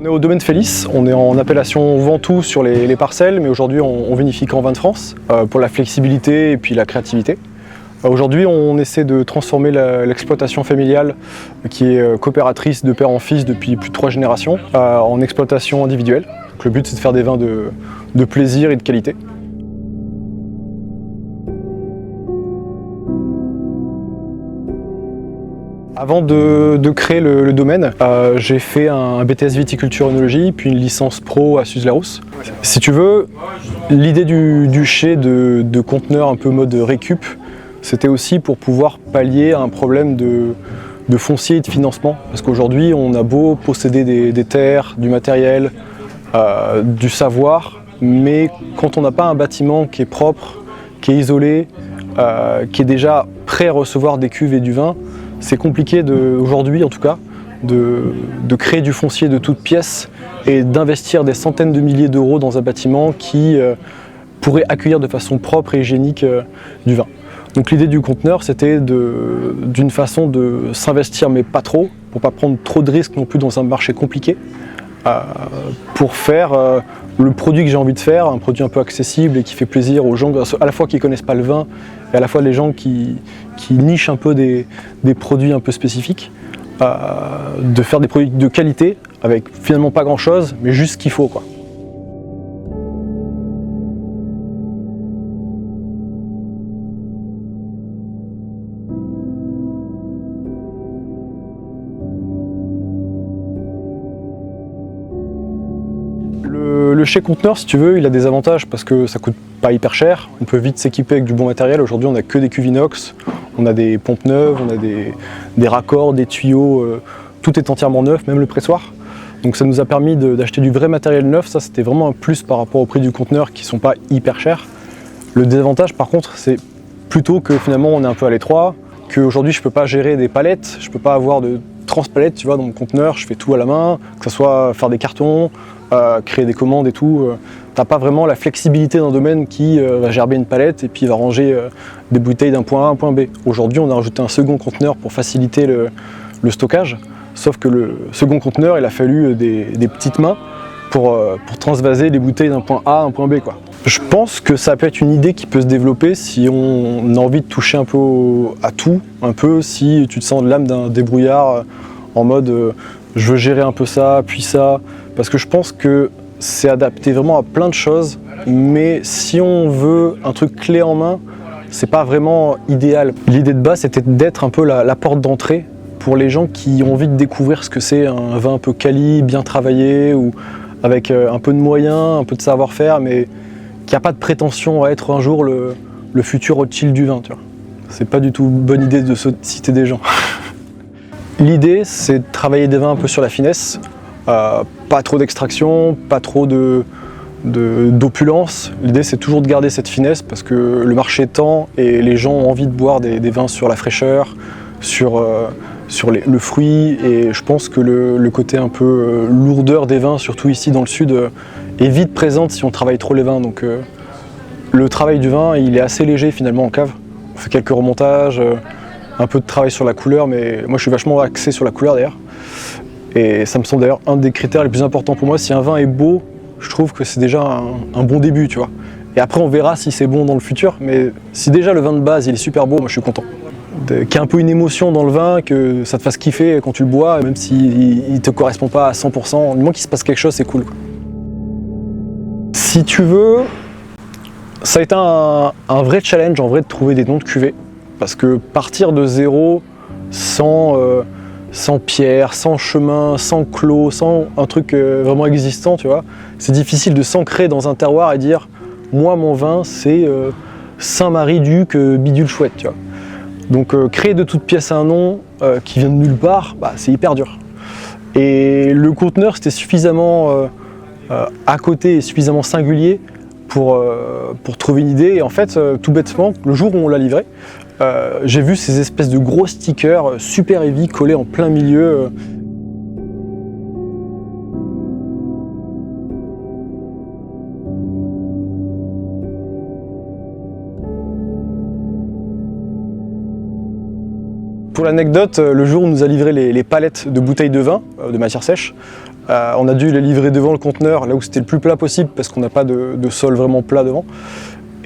On est au domaine Félis, on est en appellation Ventoux sur les parcelles, mais aujourd'hui on vinifie qu'en vin de France pour la flexibilité et puis la créativité. Aujourd'hui on essaie de transformer l'exploitation familiale qui est coopératrice de père en fils depuis plus de 3 générations en exploitation individuelle. Donc, le but c'est de faire des vins de plaisir et de qualité. Avant de créer le domaine, j'ai fait un BTS viticulture œnologie, puis une licence pro à Suze-Larousse. Si tu veux, l'idée du chai de conteneur un peu mode récup, c'était aussi pour pouvoir pallier à un problème de foncier et de financement. Parce qu'aujourd'hui, on a beau posséder des terres, du matériel, du savoir, mais quand on n'a pas un bâtiment qui est propre, qui est isolé, qui est déjà prêt à recevoir des cuves et du vin, c'est compliqué aujourd'hui en tout cas de créer du foncier de toutes pièces et d'investir des centaines de milliers d'euros dans un bâtiment qui pourrait accueillir de façon propre et hygiénique du vin. Donc l'idée du conteneur c'était d'une façon de s'investir mais pas trop, pour pas prendre trop de risques non plus dans un marché compliqué, pour faire le produit que j'ai envie de faire, un produit un peu accessible et qui fait plaisir aux gens, à la fois qui ne connaissent pas le vin et à la fois les gens qui nichent un peu des produits un peu spécifiques, de faire des produits de qualité avec finalement pas grand chose mais juste ce qu'il faut, quoi. Le chai conteneur, si tu veux, il a des avantages parce que ça coûte pas hyper cher, on peut vite s'équiper avec du bon matériel. Aujourd'hui, on n'a que des cuves inox, on a des pompes neuves, on a des raccords, des tuyaux, tout est entièrement neuf, même le pressoir. Donc ça nous a permis d'acheter du vrai matériel neuf, ça c'était vraiment un plus par rapport au prix du conteneur qui sont pas hyper chers. Le désavantage par contre, c'est plutôt que finalement on est un peu à l'étroit, qu'aujourd'hui je peux pas gérer des palettes, je peux pas avoir de transpalettes, tu vois, dans mon conteneur, je fais tout à la main, que ce soit faire des cartons, créer des commandes et tout. T'as pas vraiment la flexibilité d'un domaine qui va gerber une palette et puis va ranger des bouteilles d'un point A à un point B. Aujourd'hui, on a rajouté un second conteneur pour faciliter le stockage, sauf que le second conteneur, il a fallu des petites mains pour transvaser les bouteilles d'un point A à un point B, quoi. Je pense que ça peut être une idée qui peut se développer si on a envie de toucher un peu à tout, un peu si tu te sens de l'âme d'un débrouillard en mode je veux gérer un peu ça, puis ça, parce que je pense que c'est adapté vraiment à plein de choses, mais si on veut un truc clé en main, c'est pas vraiment idéal. L'idée de base c'était d'être un peu la porte d'entrée pour les gens qui ont envie de découvrir ce que c'est un vin un peu quali, bien travaillé, ou avec un peu de moyens, un peu de savoir-faire, mais qui n'a pas de prétention à être un jour le futur Rothschild du vin, tu vois. C'est pas du tout une bonne idée de citer des gens. L'idée, c'est de travailler des vins un peu sur la finesse, pas trop d'extraction, pas trop d'opulence. L'idée, c'est toujours de garder cette finesse parce que le marché tend et les gens ont envie de boire des vins sur la fraîcheur, sur le fruit, et je pense que le côté un peu lourdeur des vins, surtout ici dans le sud, est vite présente si on travaille trop les vins. Donc le travail du vin, il est assez léger finalement en cave. On fait quelques remontages, un peu de travail sur la couleur, mais moi je suis vachement axé sur la couleur d'ailleurs. Et ça me semble d'ailleurs un des critères les plus importants pour moi. Si un vin est beau, je trouve que c'est déjà un bon début, tu vois. Et après on verra si c'est bon dans le futur, mais si déjà le vin de base il est super beau, moi je suis content. Qu'il y ait un peu une émotion dans le vin, que ça te fasse kiffer quand tu le bois, même s'il ne te correspond pas à 100%, du moins qu'il se passe quelque chose, c'est cool, quoi. Si tu veux, ça a été un vrai challenge en vrai de trouver des noms de cuvées, parce que partir de zéro, sans pierre, sans chemin, sans clos, sans un truc vraiment existant, tu vois, c'est difficile de s'ancrer dans un terroir et dire « moi mon vin c'est Saint-Marie-Duc bidule chouette », tu vois. Donc créer de toutes pièces un nom qui vient de nulle part, bah, c'est hyper dur. Et le conteneur c'était suffisamment à côté et suffisamment singulier pour trouver une idée. Et en fait, tout bêtement, le jour où on l'a livré, j'ai vu ces espèces de gros stickers super heavy collés en plein milieu. Pour l'anecdote, le jour où on nous a livré les palettes de bouteilles de vin, de matière sèche, On a dû les livrer devant le conteneur, là où c'était le plus plat possible parce qu'on n'a pas de sol vraiment plat devant.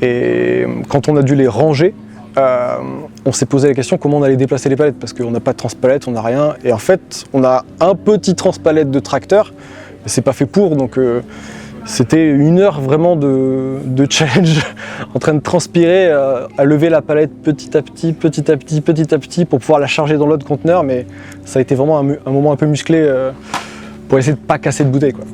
Et quand on a dû les ranger, on s'est posé la question comment on allait déplacer les palettes parce qu'on n'a pas de transpalette, on n'a rien. Et en fait, on a un petit transpalette de tracteur, mais c'est pas fait pour, donc c'était 1 heure vraiment de challenge en train de transpirer, à lever la palette petit à petit, petit à petit, petit à petit pour pouvoir la charger dans l'autre conteneur. Mais ça a été vraiment un moment un peu musclé pour essayer de ne pas casser de bouteille, quoi.